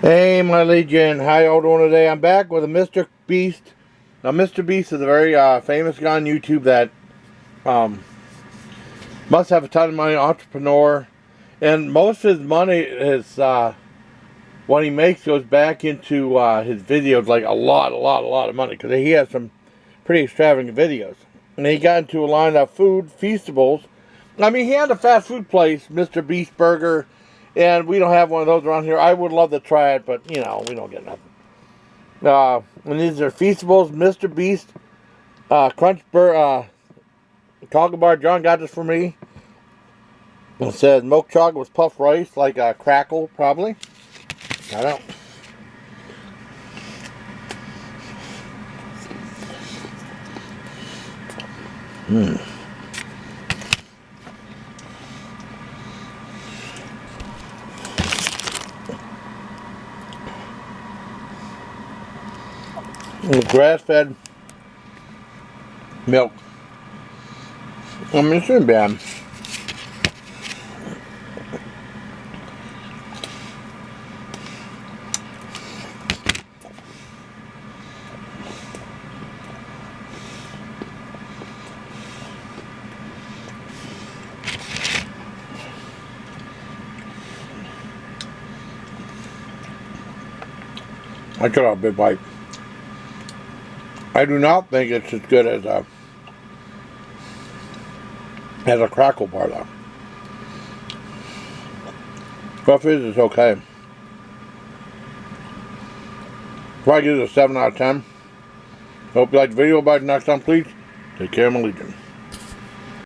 Hey, my legion, how y'all doing today? I'm back with a Mr. Beast. Now, Mr. Beast is a very famous guy on YouTube that um, must have a ton of money, entrepreneur, and most of his money is what he makes goes back into his videos, like a lot of money, because he has some pretty extravagant videos. And he got into a line of food feastables. I mean, he had a fast food place, Mr. Beast Burger, and we don't have one of those around here. I would love to try it, but, you know, we don't get nothing. And these are feastables, Mr. Beast, chocolate bar. John got this for me. It says milk chocolate with puffed rice, like a crackle, probably. I don't. Grass-fed milk. I mean, it shouldn't be bad. I took out a big bite. I do not think it's as good as a crackle bar, though. But if it is, it's okay. Probably give it a 7 out of 10. Hope you liked the video. Bye next time, please. Take care, my legion.